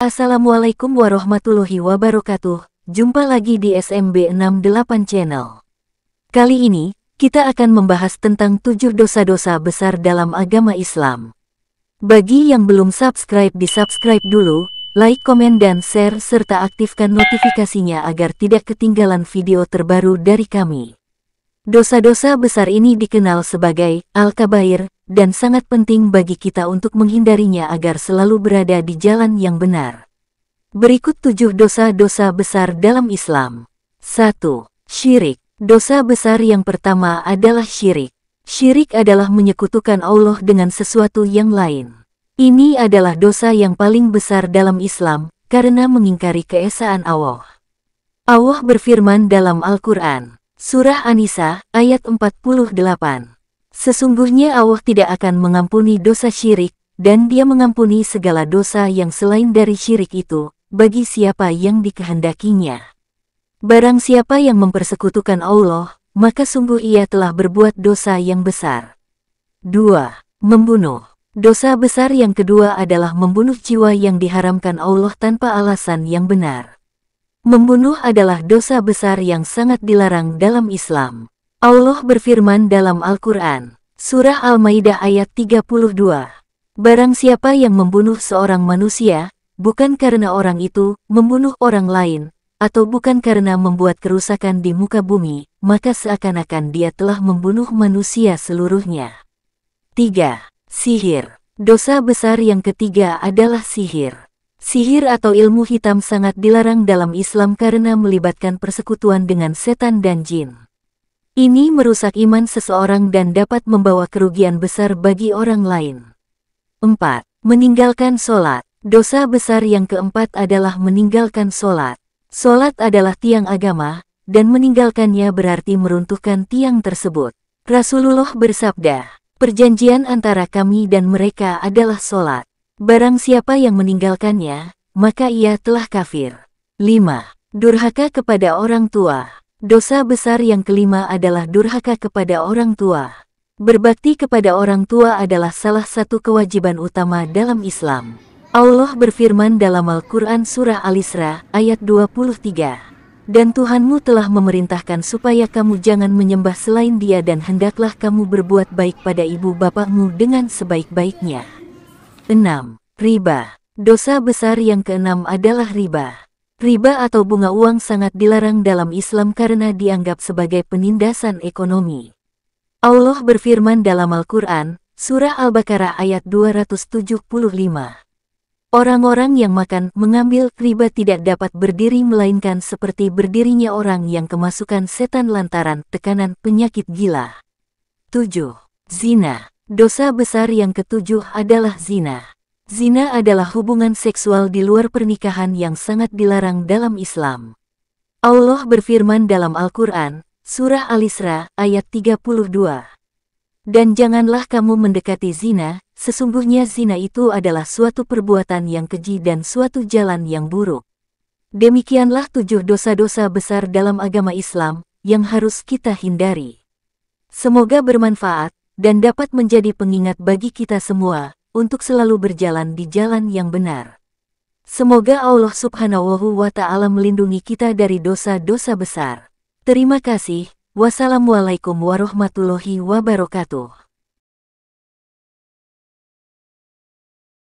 Assalamualaikum warahmatullahi wabarakatuh. Jumpa lagi di SMB 68 Channel. Kali ini, kita akan membahas tentang 7 dosa-dosa besar dalam agama Islam. Bagi yang belum subscribe, di-subscribe dulu, like, komen, dan share, serta aktifkan notifikasinya agar tidak ketinggalan video terbaru dari kami. Dosa-dosa besar ini dikenal sebagai Al-Kabair, dan sangat penting bagi kita untuk menghindarinya agar selalu berada di jalan yang benar. Berikut 7 dosa-dosa besar dalam Islam. 1. Syirik. Dosa besar yang pertama adalah syirik. Syirik adalah menyekutukan Allah dengan sesuatu yang lain. Ini adalah dosa yang paling besar dalam Islam, karena mengingkari keesaan Allah. Allah berfirman dalam Al-Quran, Surah An-Nisa, ayat 48. Sesungguhnya Allah tidak akan mengampuni dosa syirik, dan Dia mengampuni segala dosa yang selain dari syirik itu, bagi siapa yang dikehendakinya. Barang siapa yang mempersekutukan Allah, maka sungguh ia telah berbuat dosa yang besar. 2. Membunuh. Dosa besar yang kedua adalah membunuh jiwa yang diharamkan Allah tanpa alasan yang benar. Membunuh adalah dosa besar yang sangat dilarang dalam Islam. Allah berfirman dalam Al-Quran, Surah Al-Maidah ayat 32. Barang siapa yang membunuh seorang manusia, bukan karena orang itu membunuh orang lain, atau bukan karena membuat kerusakan di muka bumi, maka seakan-akan dia telah membunuh manusia seluruhnya. 3. Sihir. Dosa besar yang ketiga adalah sihir. Sihir atau ilmu hitam sangat dilarang dalam Islam karena melibatkan persekutuan dengan setan dan jin. Ini merusak iman seseorang dan dapat membawa kerugian besar bagi orang lain. 4. Meninggalkan sholat. Dosa besar yang keempat adalah meninggalkan sholat. Sholat adalah tiang agama, dan meninggalkannya berarti meruntuhkan tiang tersebut. Rasulullah bersabda, perjanjian antara kami dan mereka adalah sholat. Barang siapa yang meninggalkannya, maka ia telah kafir. 5. Durhaka kepada orang tua. Dosa besar yang kelima adalah durhaka kepada orang tua. Berbakti kepada orang tua adalah salah satu kewajiban utama dalam Islam. Allah berfirman dalam Al-Quran Surah Al-Isra, ayat 23. Dan Tuhanmu telah memerintahkan supaya kamu jangan menyembah selain Dia dan hendaklah kamu berbuat baik pada ibu bapakmu dengan sebaik-baiknya. 6. Riba. Dosa besar yang keenam adalah riba. Riba atau bunga uang sangat dilarang dalam Islam karena dianggap sebagai penindasan ekonomi. Allah berfirman dalam Al-Quran, Surah Al-Baqarah ayat 275. Orang-orang yang mengambil riba tidak dapat berdiri melainkan seperti berdirinya orang yang kemasukan setan lantaran tekanan penyakit gila. 7. Zina. Dosa besar yang ketujuh adalah zina. Zina adalah hubungan seksual di luar pernikahan yang sangat dilarang dalam Islam. Allah berfirman dalam Al-Quran, Surah Al-Isra, ayat 32. Dan janganlah kamu mendekati zina, sesungguhnya zina itu adalah suatu perbuatan yang keji dan suatu jalan yang buruk. Demikianlah 7 dosa-dosa besar dalam agama Islam, yang harus kita hindari. Semoga bermanfaat, dan dapat menjadi pengingat bagi kita semua, untuk selalu berjalan di jalan yang benar. Semoga Allah Subhanahu wa Ta'ala melindungi kita dari dosa-dosa besar. Terima kasih. Wassalamualaikum warahmatullahi wabarakatuh.